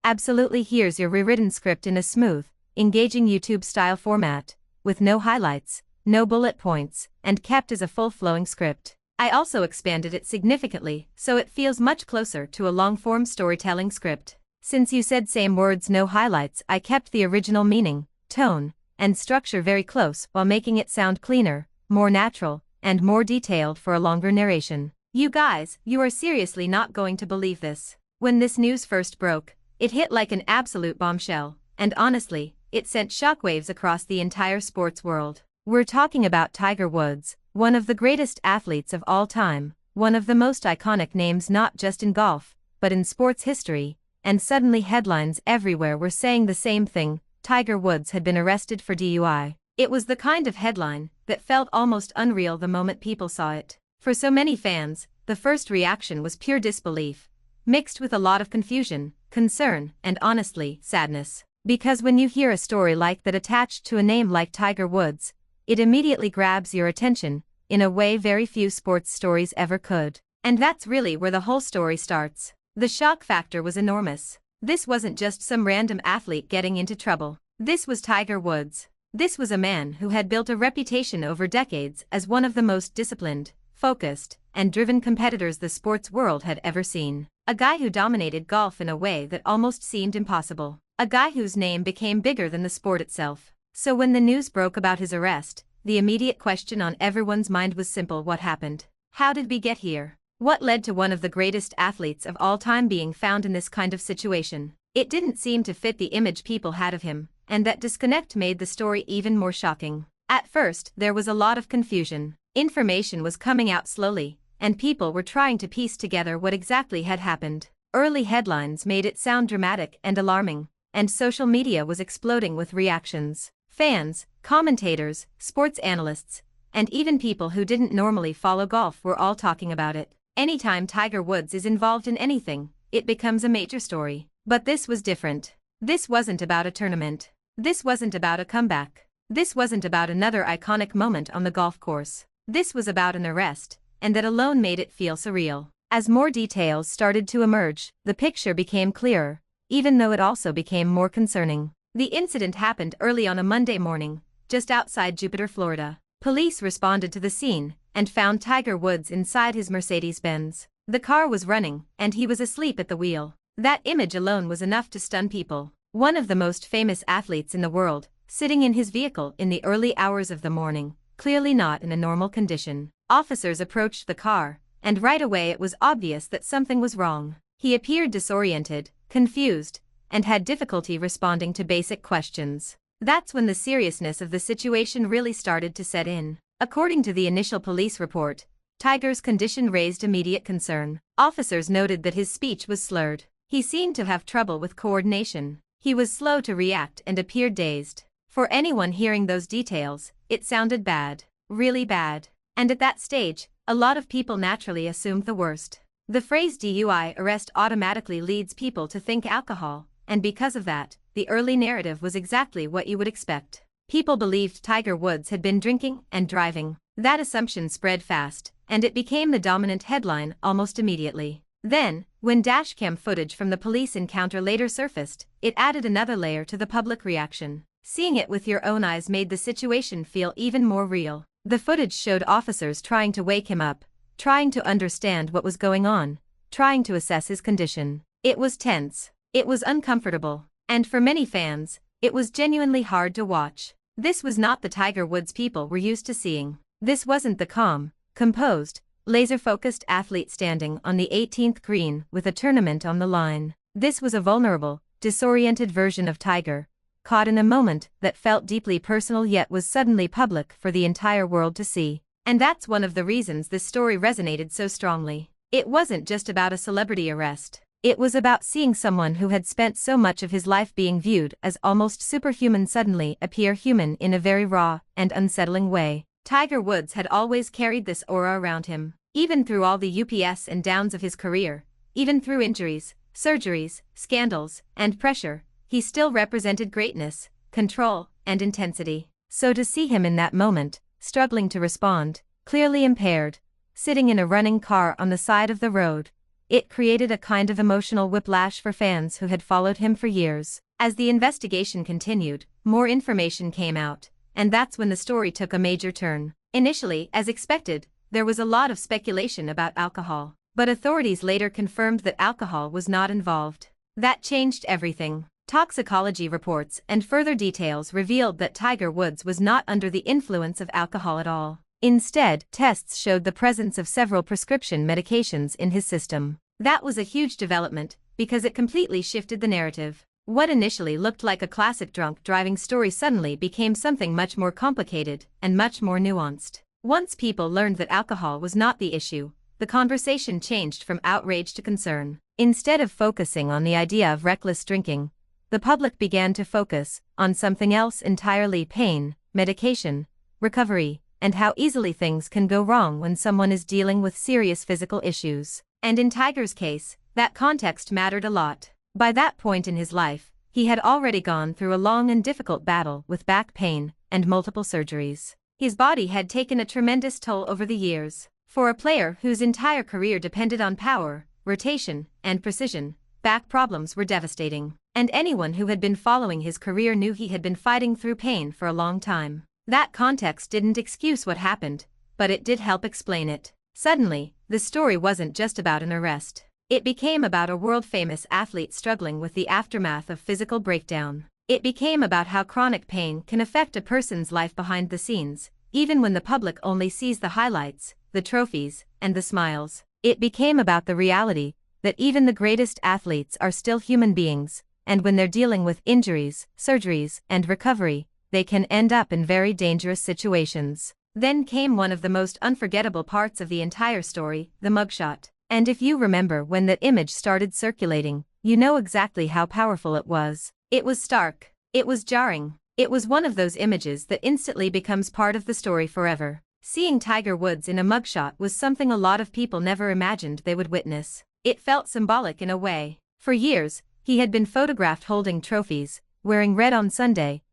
Absolutely, here's your rewritten script in a smooth, engaging YouTube-style format, with no highlights, no bullet points, and kept as a full-flowing script. I also expanded it significantly, so it feels much closer to a long-form storytelling script. Since you said same words, no highlights, I kept the original meaning, tone, and structure very close while making it sound cleaner, more natural, and more detailed for a longer narration. You guys, you are seriously not going to believe this. When this news first broke, it hit like an absolute bombshell, and honestly, it sent shockwaves across the entire sports world. We're talking about Tiger Woods, one of the greatest athletes of all time, one of the most iconic names not just in golf, but in sports history, and suddenly headlines everywhere were saying the same thing: Tiger Woods had been arrested for DUI. It was the kind of headline that felt almost unreal the moment people saw it. For so many fans, the first reaction was pure disbelief, mixed with a lot of confusion, concern, and honestly, sadness. Because when you hear a story like that attached to a name like Tiger Woods, it immediately grabs your attention, in a way very few sports stories ever could. And that's really where the whole story starts. The shock factor was enormous. This wasn't just some random athlete getting into trouble. This was Tiger Woods. This was a man who had built a reputation over decades as one of the most disciplined, focused, and driven competitors the sports world had ever seen. A guy who dominated golf in a way that almost seemed impossible. A guy whose name became bigger than the sport itself. So when the news broke about his arrest, the immediate question on everyone's mind was simple: what happened? How did we get here? What led to one of the greatest athletes of all time being found in this kind of situation? It didn't seem to fit the image people had of him, and that disconnect made the story even more shocking. At first, there was a lot of confusion. Information was coming out slowly, and people were trying to piece together what exactly had happened. Early headlines made it sound dramatic and alarming, and social media was exploding with reactions. Fans, commentators, sports analysts, and even people who didn't normally follow golf were all talking about it. Anytime Tiger Woods is involved in anything, it becomes a major story. But this was different. This wasn't about a tournament. This wasn't about a comeback. This wasn't about another iconic moment on the golf course. This was about an arrest, and that alone made it feel surreal. As more details started to emerge, the picture became clearer, even though it also became more concerning. The incident happened early on a Monday morning, just outside Jupiter, Florida. Police responded to the scene and found Tiger Woods inside his Mercedes-Benz. The car was running, and he was asleep at the wheel. That image alone was enough to stun people. One of the most famous athletes in the world, sitting in his vehicle in the early hours of the morning, clearly not in a normal condition. Officers approached the car, and right away it was obvious that something was wrong. He appeared disoriented, confused, and had difficulty responding to basic questions. That's when the seriousness of the situation really started to set in. According to the initial police report, Tiger's condition raised immediate concern. Officers noted that his speech was slurred. He seemed to have trouble with coordination. He was slow to react and appeared dazed. For anyone hearing those details, it sounded bad. Really bad. And at that stage, a lot of people naturally assumed the worst. The phrase DUI arrest automatically leads people to think alcohol, and because of that, the early narrative was exactly what you would expect. People believed Tiger Woods had been drinking and driving. That assumption spread fast, and it became the dominant headline almost immediately. Then, when dashcam footage from the police encounter later surfaced, it added another layer to the public reaction. Seeing it with your own eyes made the situation feel even more real. The footage showed officers trying to wake him up, trying to understand what was going on, trying to assess his condition. It was tense. It was uncomfortable. And for many fans, it was genuinely hard to watch. This was not the Tiger Woods people were used to seeing. This wasn't the calm, composed, laser-focused athlete standing on the 18th green with a tournament on the line. This was a vulnerable, disoriented version of Tiger, caught in a moment that felt deeply personal yet was suddenly public for the entire world to see. And that's one of the reasons this story resonated so strongly. It wasn't just about a celebrity arrest. It was about seeing someone who had spent so much of his life being viewed as almost superhuman suddenly appear human in a very raw and unsettling way. Tiger Woods had always carried this aura around him. Even through all the ups and downs of his career, even through injuries, surgeries, scandals, and pressure, he still represented greatness, control, and intensity. So to see him in that moment, struggling to respond, clearly impaired, sitting in a running car on the side of the road, It created a kind of emotional whiplash for fans who had followed him for years. As the investigation continued, more information came out, and that's when the story took a major turn. Initially, as expected, there was a lot of speculation about alcohol, but authorities later confirmed that alcohol was not involved. That changed everything. Toxicology reports and further details revealed that Tiger Woods was not under the influence of alcohol at all. Instead, tests showed the presence of several prescription medications in his system. That was a huge development, because it completely shifted the narrative. What initially looked like a classic drunk driving story suddenly became something much more complicated and much more nuanced. Once people learned that alcohol was not the issue, the conversation changed from outrage to concern. Instead of focusing on the idea of reckless drinking, the public began to focus on something else entirely: pain, medication, recovery, and how easily things can go wrong when someone is dealing with serious physical issues. And in Tiger's case, that context mattered a lot. By that point in his life, he had already gone through a long and difficult battle with back pain and multiple surgeries. His body had taken a tremendous toll over the years. For a player whose entire career depended on power, rotation, and precision, back problems were devastating. And anyone who had been following his career knew he had been fighting through pain for a long time. That context didn't excuse what happened, but it did help explain it. Suddenly, the story wasn't just about an arrest. It became about a world-famous athlete struggling with the aftermath of physical breakdown. It became about how chronic pain can affect a person's life behind the scenes, even when the public only sees the highlights, the trophies, and the smiles. It became about the reality that even the greatest athletes are still human beings, and when they're dealing with injuries, surgeries, and recovery, they can end up in very dangerous situations. Then came one of the most unforgettable parts of the entire story, the mugshot. And if you remember when that image started circulating, you know exactly how powerful it was. It was stark. It was jarring. It was one of those images that instantly becomes part of the story forever. Seeing Tiger Woods in a mugshot was something a lot of people never imagined they would witness. It felt symbolic in a way. For years, he had been photographed holding trophies, wearing red on Sunday,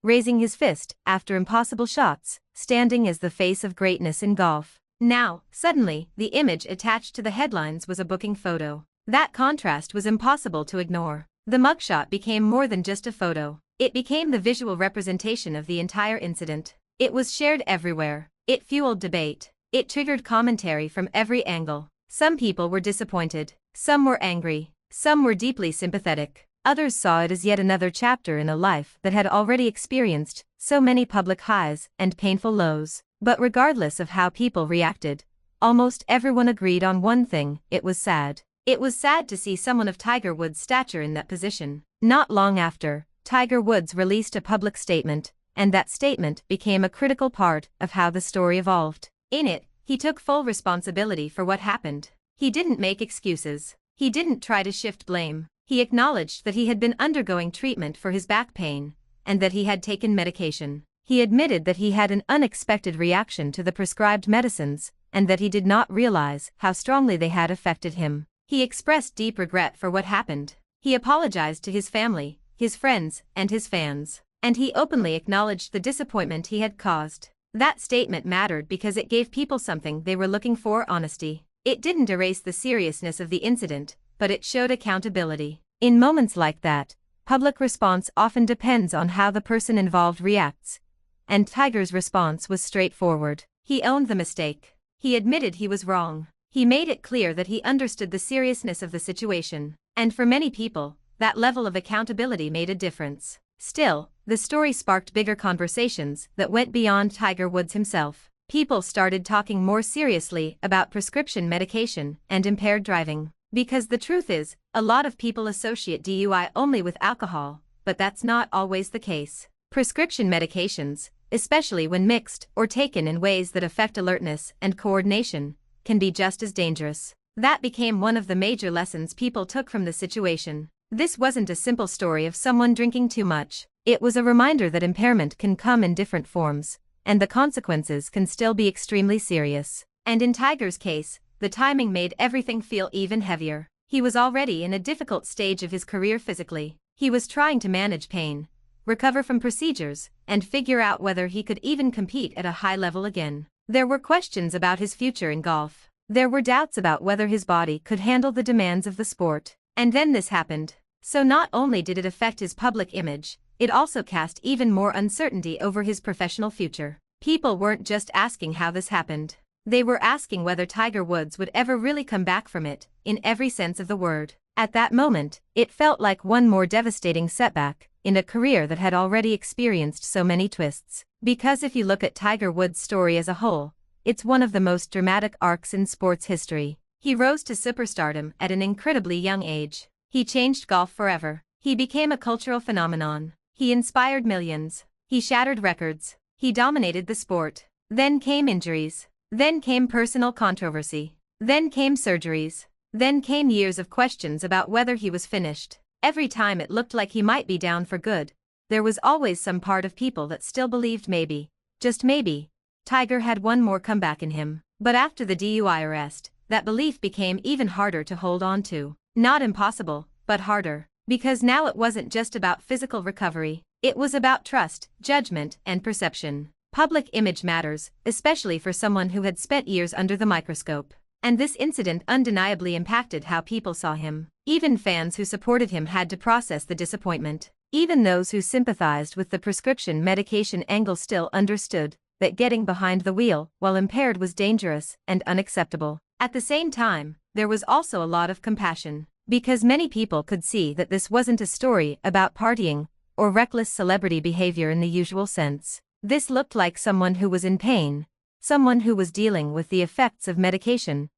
raising his fist after impossible shots, standing as the face of greatness in golf. Now, suddenly, the image attached to the headlines was a booking photo. That contrast was impossible to ignore. The mugshot became more than just a photo. It became the visual representation of the entire incident. It was shared everywhere. It fueled debate. It triggered commentary from every angle. Some people were disappointed. Some were angry. Some were deeply sympathetic. Others saw it as yet another chapter in a life that had already experienced so many public highs and painful lows. But regardless of how people reacted, almost everyone agreed on one thing: it was sad. It was sad to see someone of Tiger Woods' stature in that position. Not long after, Tiger Woods released a public statement, and that statement became a critical part of how the story evolved. In it, he took full responsibility for what happened. He didn't make excuses. He didn't try to shift blame. He acknowledged that he had been undergoing treatment for his back pain, and that he had taken medication. He admitted that he had an unexpected reaction to the prescribed medicines, and that he did not realize how strongly they had affected him. He expressed deep regret for what happened. He apologized to his family, his friends, and his fans. And he openly acknowledged the disappointment he had caused. That statement mattered because it gave people something they were looking for: honesty. It didn't erase the seriousness of the incident, but it showed accountability. In moments like that, public response often depends on how the person involved reacts. And Tiger's response was straightforward. He owned the mistake. He admitted he was wrong. He made it clear that he understood the seriousness of the situation. And for many people, that level of accountability made a difference. Still, the story sparked bigger conversations that went beyond Tiger Woods himself. People started talking more seriously about prescription medication and impaired driving. Because the truth is, a lot of people associate DUI only with alcohol, but that's not always the case. Prescription medications, especially when mixed or taken in ways that affect alertness and coordination, can be just as dangerous. That became one of the major lessons people took from the situation. This wasn't a simple story of someone drinking too much. It was a reminder that impairment can come in different forms, and the consequences can still be extremely serious. And in Tiger's case, the timing made everything feel even heavier. He was already in a difficult stage of his career physically. He was trying to manage pain, recover from procedures, and figure out whether he could even compete at a high level again. There were questions about his future in golf. There were doubts about whether his body could handle the demands of the sport. And then this happened. So not only did it affect his public image, it also cast even more uncertainty over his professional future. People weren't just asking how this happened. They were asking whether Tiger Woods would ever really come back from it, in every sense of the word. At that moment, it felt like one more devastating setback in a career that had already experienced so many twists. Because if you look at Tiger Woods' story as a whole, it's one of the most dramatic arcs in sports history. He rose to superstardom at an incredibly young age. He changed golf forever. He became a cultural phenomenon. He inspired millions. He shattered records. He dominated the sport. Then came injuries. Then came personal controversy. Then came surgeries. Then came years of questions about whether he was finished. Every time it looked like he might be down for good, there was always some part of people that still believed maybe, just maybe, Tiger had one more comeback in him. But after the DUI arrest, that belief became even harder to hold on to. Not impossible, but harder. Because now it wasn't just about physical recovery. It was about trust, judgment, and perception. Public image matters, especially for someone who had spent years under the microscope. And this incident undeniably impacted how people saw him. Even fans who supported him had to process the disappointment. Even those who sympathized with the prescription medication angle still understood that getting behind the wheel while impaired was dangerous and unacceptable. At the same time, there was also a lot of compassion, because many people could see that this wasn't a story about partying or reckless celebrity behavior in the usual sense. This looked like someone who was in pain, someone who was dealing with the effects of medication,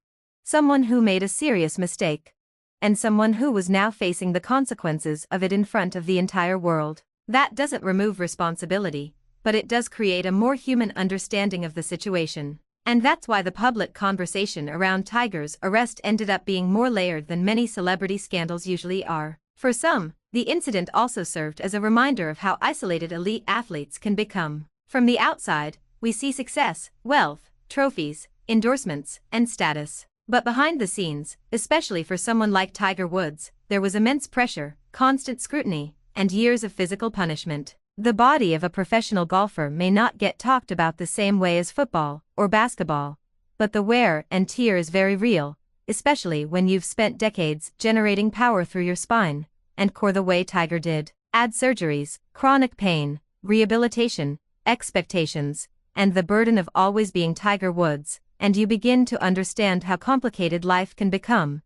someone who made a serious mistake, and someone who was now facing the consequences of it in front of the entire world. That doesn't remove responsibility, but it does create a more human understanding of the situation. And that's why the public conversation around Tiger's arrest ended up being more layered than many celebrity scandals usually are. For some, the incident also served as a reminder of how isolated elite athletes can become. From the outside, we see success, wealth, trophies, endorsements, and status. But behind the scenes, especially for someone like Tiger Woods, there was immense pressure, constant scrutiny, and years of physical punishment. The body of a professional golfer may not get talked about the same way as football or basketball, but the wear and tear is very real, especially when you've spent decades generating power through your spine and core the way Tiger did. Add surgeries, chronic pain, rehabilitation, expectations, and the burden of always being Tiger Woods, and you begin to understand how complicated life can become,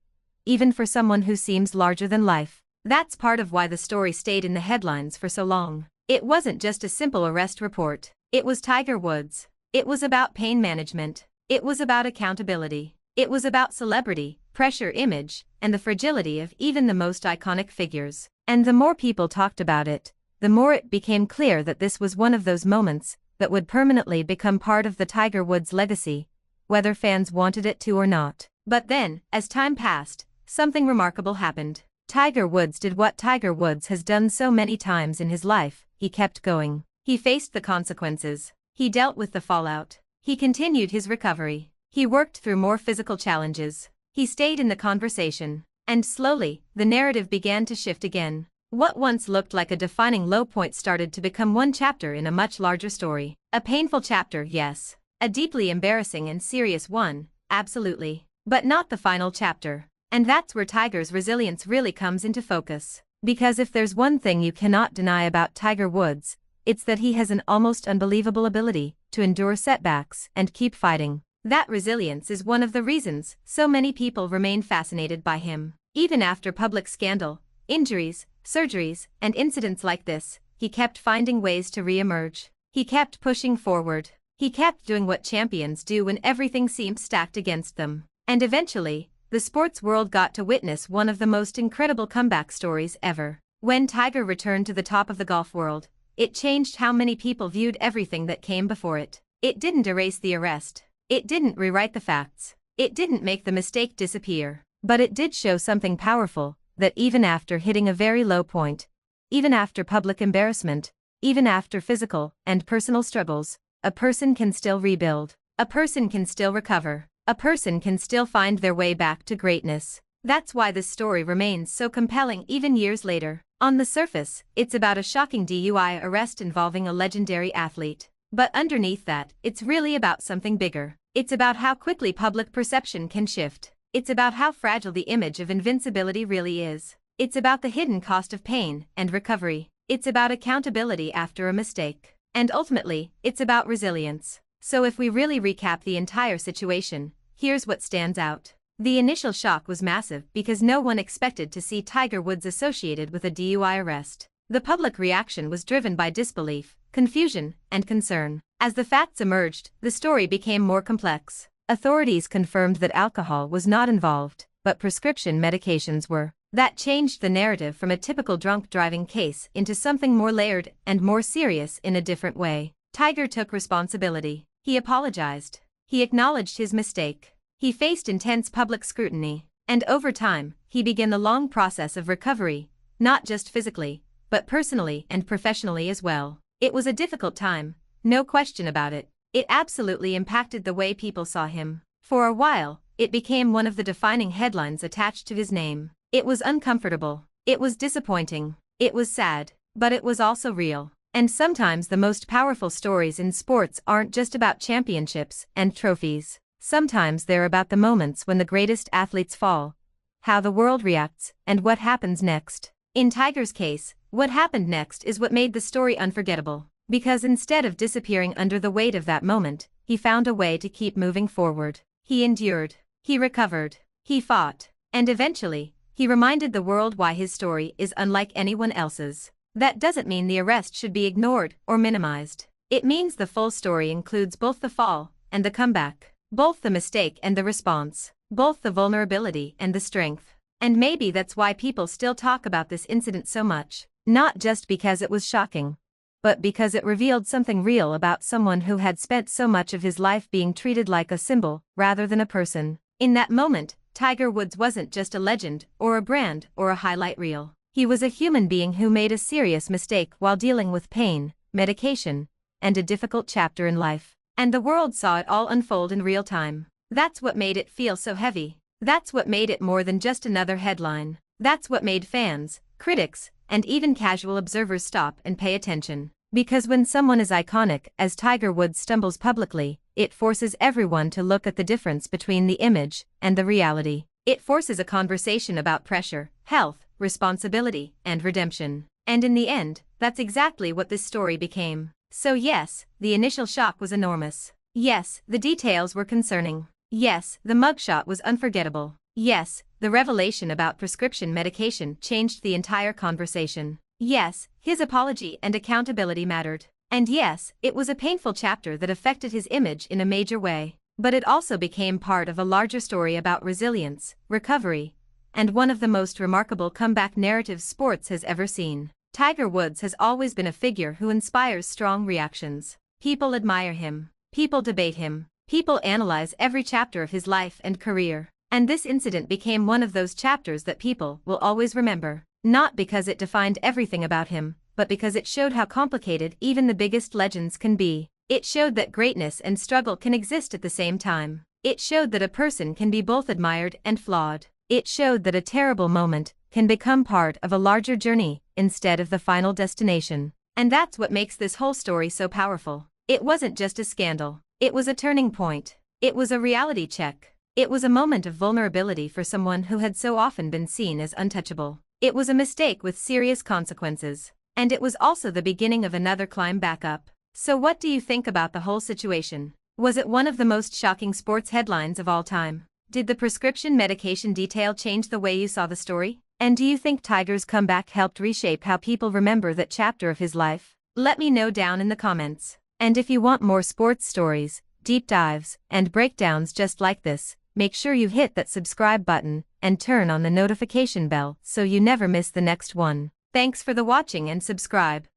even for someone who seems larger than life. That's part of why the story stayed in the headlines for so long. It wasn't just a simple arrest report. It was Tiger Woods. It was about pain management. It was about accountability. It was about celebrity, pressure, image, and the fragility of even the most iconic figures. And the more people talked about it, the more it became clear that this was one of those moments that would permanently become part of the Tiger Woods legacy, whether fans wanted it to or not. But then, as time passed, something remarkable happened. Tiger Woods did what Tiger Woods has done so many times in his life. He kept going. He faced the consequences. He dealt with the fallout. He continued his recovery. He worked through more physical challenges. He stayed in the conversation. And slowly, the narrative began to shift again. What once looked like a defining low point started to become one chapter in a much larger story. A painful chapter, yes. A deeply embarrassing and serious one, absolutely. But not the final chapter. And that's where Tiger's resilience really comes into focus. Because if there's one thing you cannot deny about Tiger Woods, it's that he has an almost unbelievable ability to endure setbacks and keep fighting. That resilience is one of the reasons so many people remain fascinated by him. Even after public scandal, injuries, surgeries, and incidents like this, he kept finding ways to re-emerge. He kept pushing forward. He kept doing what champions do when everything seemed stacked against them. And eventually, the sports world got to witness one of the most incredible comeback stories ever. When Tiger returned to the top of the golf world, it changed how many people viewed everything that came before it. It didn't erase the arrest. It didn't rewrite the facts. It didn't make the mistake disappear. But it did show something powerful, that even after hitting a very low point, even after public embarrassment, even after physical and personal struggles, a person can still rebuild. A person can still recover. A person can still find their way back to greatness. That's why this story remains so compelling even years later. On the surface, it's about a shocking DUI arrest involving a legendary athlete. But underneath that, it's really about something bigger. It's about how quickly public perception can shift. It's about how fragile the image of invincibility really is. It's about the hidden cost of pain and recovery. It's about accountability after a mistake. And ultimately, it's about resilience. So if we really recap the entire situation, here's what stands out. The initial shock was massive because no one expected to see Tiger Woods associated with a DUI arrest. The public reaction was driven by disbelief, confusion, and concern. As the facts emerged, the story became more complex. Authorities confirmed that alcohol was not involved, but prescription medications were. That changed the narrative from a typical drunk driving case into something more layered and more serious in a different way. Tiger took responsibility. He apologized. He acknowledged his mistake. He faced intense public scrutiny. And over time, he began the long process of recovery, not just physically, but personally and professionally as well. It was a difficult time, no question about it. It absolutely impacted the way people saw him. For a while, it became one of the defining headlines attached to his name. It was uncomfortable. It was disappointing. It was sad. But it was also real. And sometimes the most powerful stories in sports aren't just about championships and trophies. Sometimes they're about the moments when the greatest athletes fall, how the world reacts, and what happens next. In Tiger's case, what happened next is what made the story unforgettable. Because instead of disappearing under the weight of that moment, he found a way to keep moving forward. He endured. He recovered. He fought. And eventually, he reminded the world why his story is unlike anyone else's. That doesn't mean the arrest should be ignored or minimized. It means the full story includes both the fall and the comeback, both the mistake and the response, both the vulnerability and the strength. And maybe that's why people still talk about this incident so much, not just because it was shocking, but because it revealed something real about someone who had spent so much of his life being treated like a symbol rather than a person. In that moment, Tiger Woods wasn't just a legend or a brand or a highlight reel. He was a human being who made a serious mistake while dealing with pain, medication, and a difficult chapter in life. And the world saw it all unfold in real time. That's what made it feel so heavy. That's what made it more than just another headline. That's what made fans, critics, and even casual observers stop and pay attention. Because when someone as iconic as Tiger Woods stumbles publicly, it forces everyone to look at the difference between the image and the reality. It forces a conversation about pressure, health, responsibility, and redemption. And in the end, that's exactly what this story became. So yes, the initial shock was enormous. Yes, the details were concerning. Yes, the mugshot was unforgettable. Yes, the revelation about prescription medication changed the entire conversation. Yes, his apology and accountability mattered. And yes, it was a painful chapter that affected his image in a major way. But it also became part of a larger story about resilience, recovery, and one of the most remarkable comeback narratives sports has ever seen. Tiger Woods has always been a figure who inspires strong reactions. People admire him. People debate him. People analyze every chapter of his life and career. And this incident became one of those chapters that people will always remember. Not because it defined everything about him, but because it showed how complicated even the biggest legends can be. It showed that greatness and struggle can exist at the same time. It showed that a person can be both admired and flawed. It showed that a terrible moment can become part of a larger journey instead of the final destination. And that's what makes this whole story so powerful. It wasn't just a scandal. It was a turning point. It was a reality check. It was a moment of vulnerability for someone who had so often been seen as untouchable. It was a mistake with serious consequences. And it was also the beginning of another climb back up. So what do you think about the whole situation? Was it one of the most shocking sports headlines of all time? Did the prescription medication detail change the way you saw the story? And do you think Tiger's comeback helped reshape how people remember that chapter of his life? Let me know down in the comments. And if you want more sports stories, deep dives, and breakdowns just like this, make sure you hit that subscribe button and turn on the notification bell so you never miss the next one. Thanks for the watching and subscribe.